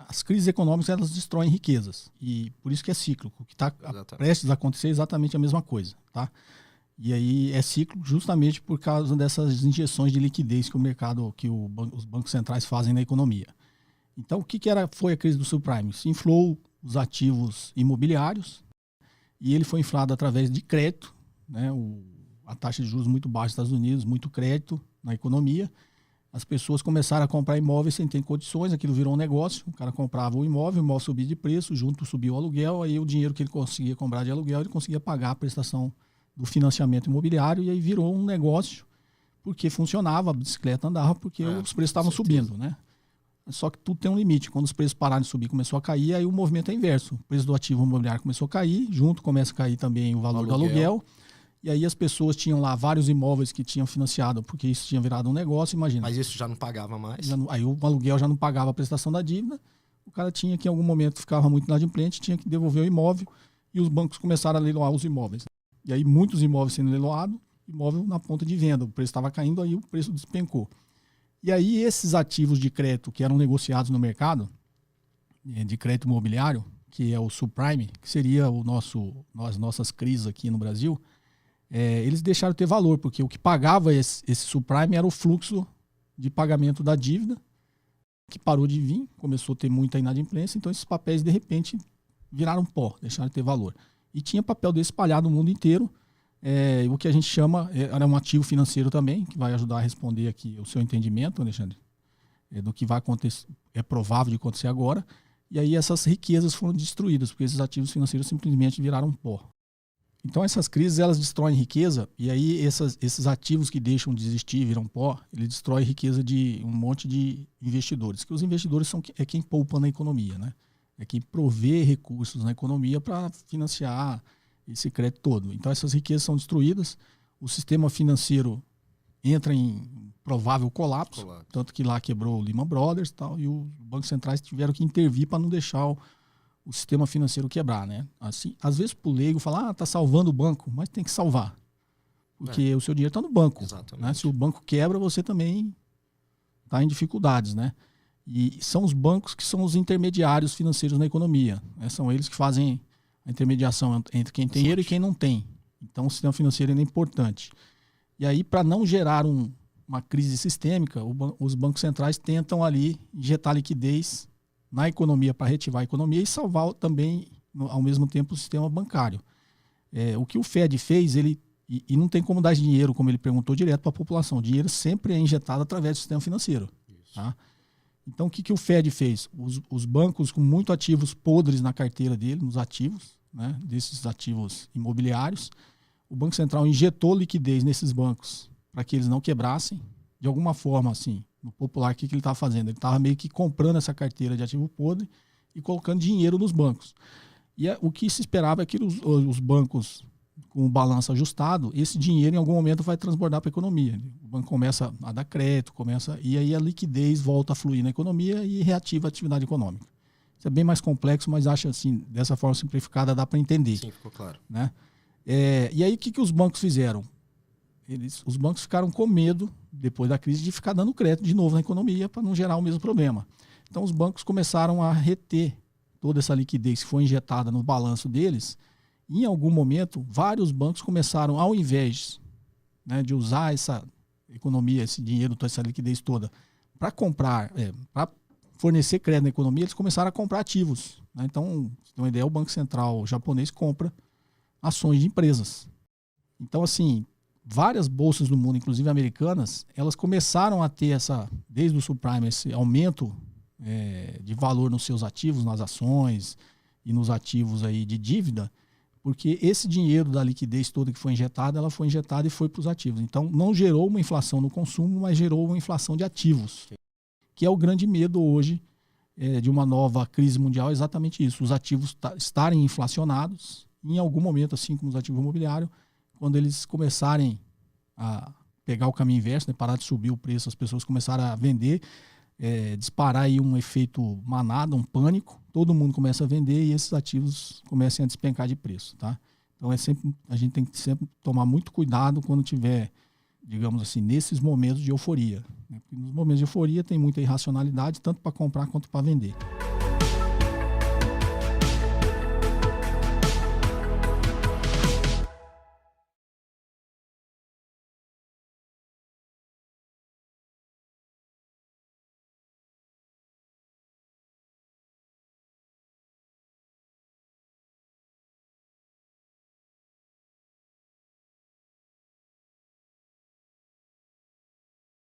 as crises econômicas elas destroem riquezas. E por isso que é cíclico. O que está prestes a acontecer é exatamente a mesma coisa. Tá? E aí é cíclico justamente por causa dessas injeções de liquidez que o mercado, os bancos centrais fazem na economia. Então, o que foi a crise do subprime? Se inflou os ativos imobiliários e ele foi inflado através de crédito, né? A taxa de juros muito baixa nos Estados Unidos, muito crédito na economia. As pessoas começaram a comprar imóveis sem ter condições, aquilo virou um negócio, o cara comprava o imóvel subia de preço, junto subiu o aluguel, aí o dinheiro que ele conseguia comprar de aluguel, ele conseguia pagar a prestação do financiamento imobiliário, e aí virou um negócio, porque funcionava, a bicicleta andava, porque os preços estavam subindo, né? Só que tudo tem um limite, quando os preços pararam de subir, começou a cair, aí o movimento é inverso, o preço do ativo imobiliário começou a cair, junto começa a cair também o valor do aluguel. E aí as pessoas tinham lá vários imóveis que tinham financiado, porque isso tinha virado um negócio, imagina. Mas isso já não pagava mais? Aí o aluguel já não pagava a prestação da dívida, o cara tinha que em algum momento ficava muito inadimplente, tinha que devolver o imóvel, e os bancos começaram a leiloar os imóveis. E aí muitos imóveis sendo leiloados, imóvel na ponta de venda, o preço estava caindo, aí o preço despencou. E aí esses ativos de crédito que eram negociados no mercado, de crédito imobiliário, que é o subprime, que seria as nossas crises aqui no Brasil, eles deixaram de ter valor, porque o que pagava esse subprime era o fluxo de pagamento da dívida, que parou de vir, começou a ter muita inadimplência, então esses papéis, de repente, viraram pó, deixaram de ter valor. E tinha papel desse espalhado no mundo inteiro, o que a gente chama, era um ativo financeiro também, que vai ajudar a responder aqui o seu entendimento, Alexandre, do que vai acontecer, é provável de acontecer agora, e aí essas riquezas foram destruídas, porque esses ativos financeiros simplesmente viraram pó. Então essas crises elas destroem riqueza, e aí esses ativos que deixam de existir, viram pó, ele destrói riqueza de um monte de investidores, que os investidores é quem poupa na economia, né? É quem provê recursos na economia para financiar esse crédito todo. Então essas riquezas são destruídas, o sistema financeiro entra em provável colapso. Tanto que lá quebrou o Lehman Brothers e tal, e os bancos centrais tiveram que intervir para não deixar o sistema financeiro quebrar, né? Assim, às vezes o leigo fala, tá salvando o banco, mas tem que salvar. Porque o seu dinheiro está no banco. Né? Se o banco quebra, você também está em dificuldades, né? E são os bancos que são os intermediários financeiros na economia. Né? São eles que fazem a intermediação entre quem tem dinheiro e quem não tem. Então o sistema financeiro é importante. E aí, para não gerar uma crise sistêmica, os bancos centrais tentam ali injetar liquidez na economia para reativar a economia e salvar também, ao mesmo tempo, o sistema bancário. O que o Fed fez, e não tem como dar dinheiro, como ele perguntou, direto para a população. O dinheiro sempre é injetado através do sistema financeiro. Tá? Então, o que o Fed fez? Os bancos com muito ativos podres na carteira dele, nos ativos, né, desses ativos imobiliários, o Banco Central injetou liquidez nesses bancos para que eles não quebrassem. De alguma forma, assim, no popular, o que ele estava fazendo? Ele estava meio que comprando essa carteira de ativo podre e colocando dinheiro nos bancos. E o que se esperava é que os bancos, com o balanço ajustado, esse dinheiro em algum momento vai transbordar para a economia. O banco começa a dar crédito, e aí a liquidez volta a fluir na economia e reativa a atividade econômica. Isso é bem mais complexo, mas acho assim, dessa forma simplificada dá para entender. Sim, ficou claro. Né? E aí o que os bancos fizeram? Os bancos ficaram com medo, depois da crise, de ficar dando crédito de novo na economia para não gerar o mesmo problema. Então os bancos começaram a reter toda essa liquidez que foi injetada no balanço deles. E, em algum momento, vários bancos começaram, ao invés, né, de usar essa economia, esse dinheiro, essa liquidez toda, para comprar, para fornecer crédito na economia, eles começaram a comprar ativos. Né? Então, se tem uma ideia, o Banco Central japonês compra ações de empresas. Então, assim, várias bolsas do mundo, inclusive americanas, elas começaram a ter desde o subprime, esse aumento de valor nos seus ativos, nas ações e nos ativos aí de dívida, porque esse dinheiro da liquidez toda que foi injetada, ela foi injetada e foi para os ativos. Então, não gerou uma inflação no consumo, mas gerou uma inflação de ativos, que é o grande medo hoje de uma nova crise mundial, é exatamente isso, os ativos estarem inflacionados, em algum momento, assim como os ativos imobiliários, quando eles começarem a pegar o caminho inverso, né, parar de subir o preço, as pessoas começarem a vender, disparar aí um efeito manada, um pânico, todo mundo começa a vender e esses ativos começam a despencar de preço. Tá? Então a gente tem que sempre tomar muito cuidado quando tiver, digamos assim, nesses momentos de euforia. Né? Porque nos momentos de euforia tem muita irracionalidade, tanto para comprar quanto para vender.